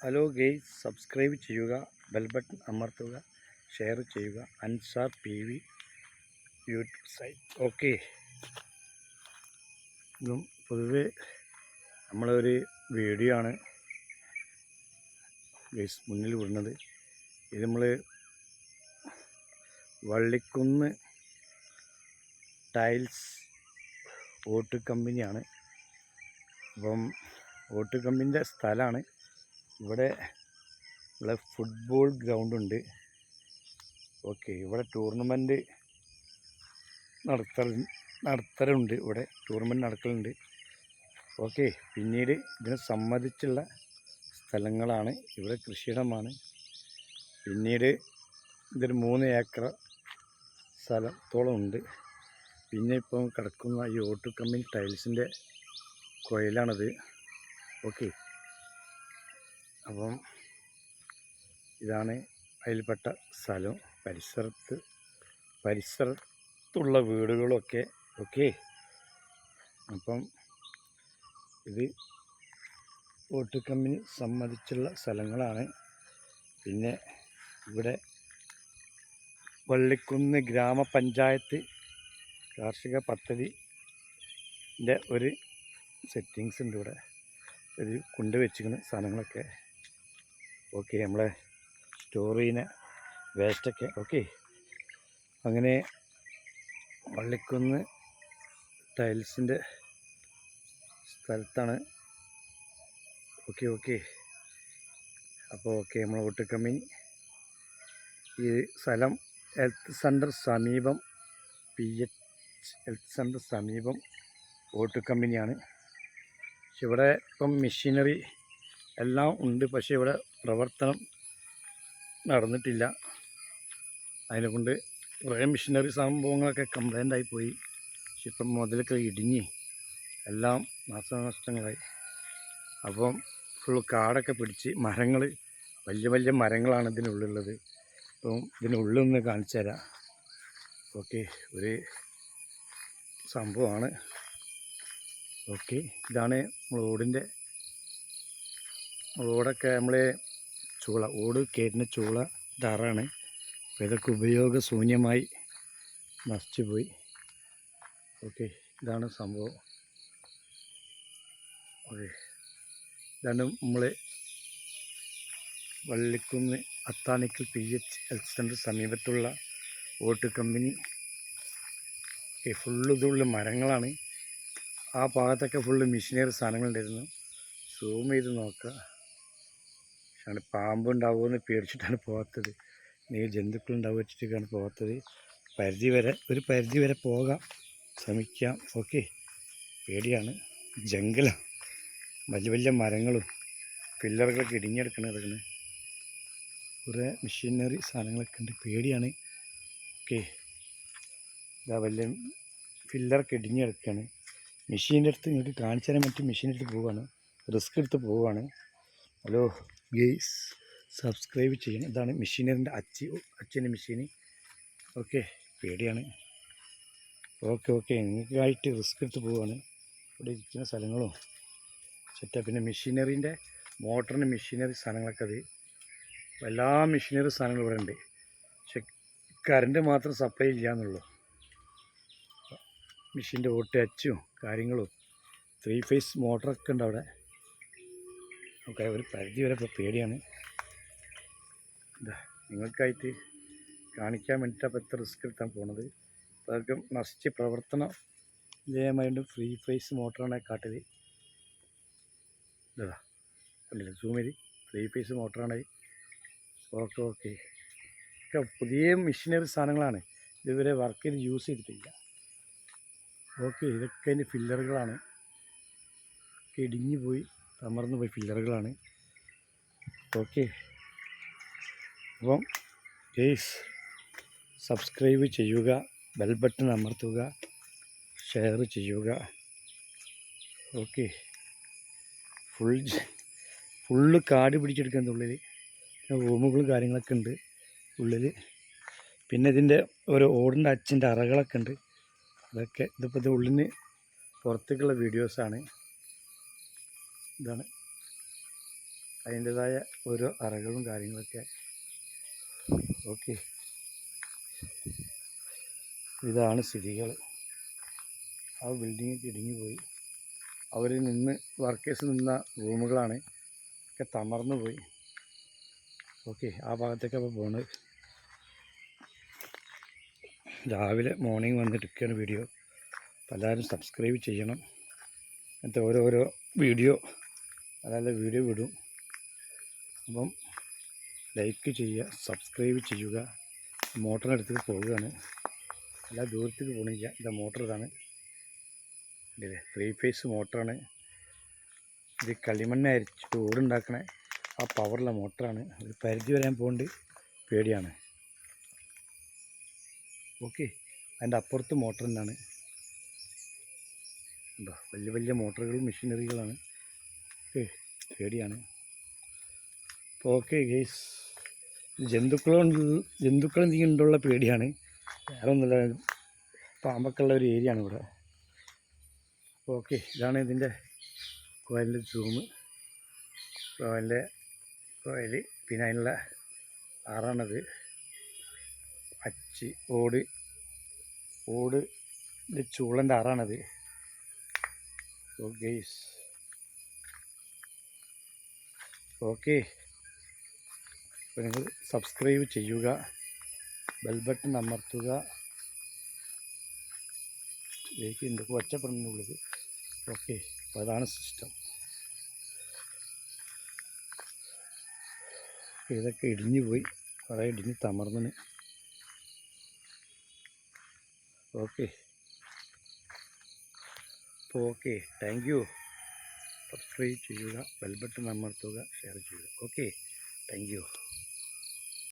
Hello guys, subscribe ചെയ്യുക, bell button അമർത്തുക, share ചെയ്യുക. Ansar PV YouTube site. Okay, ഇതും പൊതുവെ നമ്മളൊരു വീഡിയോ ആണ് ഗെയ്സ് മുന്നിൽ വിടുന്നത്. ഇത് നമ്മൾ വള്ളിക്കുന്ന് ടൈൽസ് ഓട്ട് കമ്പനിയാണ്. അപ്പം ഓട്ട് കമ്പനിൻ്റെ സ്ഥലമാണ്. ഇവിടെ ഫുട്ബോൾ ഗ്രൗണ്ടുണ്ട്. ഓക്കെ, ഇവിടെ ടൂർണമെൻറ്റ് നടത്തലുണ്ട്. ഇവിടെ ടൂർണമെൻറ്റ് നടക്കലുണ്ട്. ഓക്കെ, പിന്നീട് ഇതിന് സംബന്ധിച്ചുള്ള സ്ഥലങ്ങളാണ്. ഇവിടെ കൃഷിയിടമാണ്. പിന്നീട് ഇതൊരു 3 ഏക്കർ സ്ഥലത്തോളം ഉണ്ട്. പിന്നെ ഇപ്പം കിടക്കുന്ന ഈ ഓട്ട് കമ്പനി ടൈൽസിൻ്റെ കുഴലാണത്. ഓക്കെ, അപ്പം ഇതാണ് അതിൽപ്പെട്ട സ്ഥലം. പരിസരത്തുള്ള വീടുകളൊക്കെ. ഓക്കെ, അപ്പം ഇത് ഓട്ട് കമ്പനി സംബന്ധിച്ചുള്ള സ്ഥലങ്ങളാണ്. പിന്നെ ഇവിടെ വള്ളിക്കുന്ന് ഗ്രാമപഞ്ചായത്ത് കാർഷിക പദ്ധതിൻ്റെ ഒരു സെറ്റിങ്സ് ഉണ്ട്. ഇവിടെ ഒരു കൊണ്ടുവച്ചിരിക്കുന്ന സാധനങ്ങളൊക്കെ. ഓക്കെ, നമ്മളെ സ്റ്റോർ ചെയ്യുന്ന വേസ്റ്റൊക്കെ. ഓക്കെ, അങ്ങനെ വള്ളിക്കുന്ന് ടൈൽസിൻ്റെ സ്ഥലത്താണ്. ഓക്കെ, അപ്പോൾ ഓക്കെ, നമ്മൾ ഓട്ട് കമ്പനി ഈ സ്ഥലം ഹെൽത്ത് സെൻ്റർ സമീപം PH ഹെൽത്ത് സെൻ്റർ സമീപം ഓട്ട് കമ്പനിയാണ്. പക്ഷെ ഇവിടെ ഇപ്പം മെഷീനറി എല്ലാം ഉണ്ട്. പക്ഷേ ഇവിടെ പ്രവർത്തനം നടന്നിട്ടില്ല. അതിനെക്കൊണ്ട് കുറേ മെഷീനറി സംഭവങ്ങളൊക്കെ കംപ്ലൈൻ്റ് ആയിപ്പോയി. പക്ഷെ ഇപ്പം മുതലൊക്കെ ഇടിഞ്ഞ് എല്ലാം നാശനഷ്ടങ്ങളായി. അപ്പം ഫുൾ കാടൊക്കെ പിടിച്ച് മരങ്ങൾ, വലിയ മരങ്ങളാണ് ഇതിനുള്ളിലുള്ളത്. അപ്പം ഇതിനുള്ളിലൊന്ന് കാണിച്ചു തരാം. ഓക്കെ, ഒരു സംഭവമാണ്. ഓക്കെ, ഇതാണ് റോഡൊക്കെ നമ്മൾ ഓട് കയറ്റുന്ന ചൂള തറാണ്. അപ്പോൾ ഇതൊക്കെ ഉപയോഗശൂന്യമായി നശിച്ചുപോയി. ഓക്കെ, ഇതാണ് സംഭവം. ഓക്കെ, ഇതാണ് നമ്മൾ Vallikkunnu Athanikkal PH health centre സമീപത്തുള്ള ഓട്ട് കമ്പനി. ഓക്കെ, ഇതുള്ള മരങ്ങളാണ്. ആ ഭാഗത്തൊക്കെ ഫുള്ള് മെഷീനറി സാധനങ്ങളുണ്ടായിരുന്നു. സൂം ചെയ്ത് നോക്കുക. പക്ഷേ പാമ്പുണ്ടാവുമെന്ന് പേടിച്ചിട്ടാണ് പോകാത്തത്. ജന്തുക്കളുണ്ടാവുക വെച്ചിട്ടാണ് പോകാത്തത്. ഒരു പരിധി വരെ പോകാം, ശ്രമിക്കാം. ഓക്കെ, പേടിയാണ്. ജംഗലാണ്. വലിയ മരങ്ങളും പില്ലറുകളൊക്കെ ഇടിഞ്ഞെടുക്കണം. കുറേ മെഷീനറി സാധനങ്ങളൊക്കെ ഉണ്ട്. പേടിയാണ്. ഓക്കെ, ഇതാ വലിയ പില്ലറൊക്കെ ഇടിഞ്ഞെടുക്കുകയാണ്. മെഷീൻ്റെ അടുത്ത് നിങ്ങൾക്ക് കാണിച്ചു തരാൻ പറ്റും. മെഷീനെടുത്ത് പോവുകയാണ്, റിസ്ക് എടുത്ത് പോവുകയാണ്. ഹലോ ഗെയ്സ്, സബ്സ്ക്രൈബ് ചെയ്യണം. ഇതാണ് മെഷീനറിൻ്റെ അച്ഛൻ്റെ മെഷീന്. ഓക്കെ, പേടിയാണ്. ഓക്കെ, നിങ്ങൾക്കായിട്ട് റിസ്ക് എടുത്ത് പോവുകയാണ്. ഇവിടെ ഇരിക്കുന്ന സ്ഥലങ്ങളും പിന്നെ മെഷീനറിൻ്റെ മോട്ടറിൻ്റെ മെഷീനറി സാധനങ്ങളൊക്കെ. അത് എല്ലാ മെഷീനറി സാധനങ്ങളും ഇവിടെ ഉണ്ട്. പക്ഷെ കറണ്ട് മാത്രം സപ്ലൈ ചെയ്യാന്നുള്ളൂ. മെഷീൻ്റെ അച്ചും കാര്യങ്ങളും 3 ഫേസ് മോട്ടറൊക്കെ ഉണ്ട് അവിടെ. ഓക്കെ, ഒരു പരിധി വരെ ഇപ്പോൾ പേടിയാണ്. നിങ്ങൾക്കായിട്ട് കാണിക്കാൻ വേണ്ടിയിട്ട് അപ്പോൾ എത്ര റിസ്ക് എടുത്താൻ പോണത്. അതൊക്കെ നശിച്ച് പ്രവർത്തനം ഇതേമായിട്ട് 3 ഫേസ് മോട്ടറാണ് കാട്ടിൽ. ഇതാ കണ്ടില്ല, സൂം ചെയ്ത് 3 ഫേസ് മോട്ടറാണ്. ഓക്കെ, ഒക്കെ പുതിയ മെഷീനറി സാധനങ്ങളാണ്. ഇതുവരെ വർക്ക് ചെയ്ത് യൂസ് ചെയ്തിട്ടില്ല. ഓക്കെ, ഇതൊക്കെ അതിൻ്റെ ഫില്ലറുകളാണ്. ഇടിഞ്ഞു പോയി തമർന്നു പോയി ഫില്ലറുകളാണ്. ഓക്കെ, അപ്പം പ്ലീസ് സബ്സ്ക്രൈബ് ചെയ്യുക, ബെൽ ബട്ടൺ അമർത്തുക, ഷെയർ ചെയ്യുക. ഓക്കെ, ഫുള്ള് കാട് പിടിച്ചെടുക്കുന്ന ഉള്ളിൽ. റൂമുകളും കാര്യങ്ങളൊക്കെ ഉണ്ട് ഉള്ളിൽ. പിന്നെ ഇതിൻ്റെ ഒരു ഓടിൻ്റെ അച്ഛൻ്റെ അറകളൊക്കെ ഉണ്ട്. അതൊക്കെ ഇതിപ്പോൾ ഇത് ഉള്ളിന് പുറത്തേക്കുള്ള വീഡിയോസാണ്. ഇതാണ് അതിൻ്റെതായ ഓരോ അറകളും കാര്യങ്ങളൊക്കെ. ഓക്കെ, ഇതാണ് സ്ഥിതികൾ. ആ ബിൽഡിങ്ങൊക്കെ ഇടിഞ്ഞു പോയി. അവർ വർക്കേഴ്സ് നിന്ന റൂമുകളാണ് ഒക്കെ തമർന്നു പോയി. ഓക്കെ, ആ ഭാഗത്തേക്കാണ് ഇപ്പോൾ പോകുന്നത്. രാവിലെ മോർണിംഗ് വന്നിട്ടൊക്കെയാണ് വീഡിയോ. എല്ലാവരും സബ്സ്ക്രൈബ് ചെയ്യണം. അങ്ങനത്തെ ഓരോരോ വീഡിയോ വീഡിയോ വിടും. അപ്പം ലൈക്ക് ചെയ്യുക, സബ്സ്ക്രൈബ് ചെയ്യുക. മോട്ടറിനടുത്തേക്ക് പോവുകയാണ്, എല്ലാ ദൂരത്തേക്ക് പോകണില്ല. ഇത് മോട്ടർ ഇതാണ്, ഇല്ലേ, 3 ഫേസ് മോട്ടറാണ്. ഇത് കളിമണ്ണ് അരിച്ചിട്ട് ഓടുണ്ടാക്കണ ആ പവറുള്ള മോട്ടറാണ്. ഒരു പരിധി വരാൻ പോകുന്നുണ്ട്, പേടിയാണ്. ഓക്കെ, അതിൻ്റെ അപ്പുറത്ത് മോട്ടർ തന്നെയാണ്. എന്താ വലിയ വലിയ മോട്ടറുകളും മെഷീനറികളാണ്. പേടിയാണ്. ഓക്കെ ഗെയ്സ്, ജന്തുക്കളെന്തെങ്കിലും ഉണ്ടുള്ള പേടിയാണ്, വേറെ ഒന്നുമില്ല. പാമ്പൊക്കെ ഉള്ള ഒരു ഏരിയ ആണ് ഇവിടെ. ഓക്കെ, ഇതാണ് ഇതിൻ്റെ കോയിലിൻ്റെ സൂം. കോയിൽ, പിന്നെ അതിനുള്ള അറാണത്. അച്ച് ഓട് ചൂളൻ്റെ അറാണത്. ഓക്കെ, ഓക്കെ, അപ്പോൾ നിങ്ങൾ സബ്സ്ക്രൈബ് ചെയ്യുക, ബെൽ ബട്ടൺ അമർത്തുക. ഇതിലേക്ക് എന്തൊക്കെ ഒച്ചപ്പെടുന്നുള്ളത്. ഓക്കെ, അപ്പോൾ അതാണ് സിസ്റ്റം. ഇതൊക്കെ ഇടിഞ്ഞു പോയി, കുറേ ഇടിഞ്ഞ് തമർന്നിന്. ഓക്കെ, അപ്പോൾ ഓക്കെ, താങ്ക് യു. സബ്സ്ക്രൈബ് ചെയ്യുക, ബെൽ ബട്ടൺ അമർത്തുക, ഷെയർ ചെയ്യുക. Okay, thank you.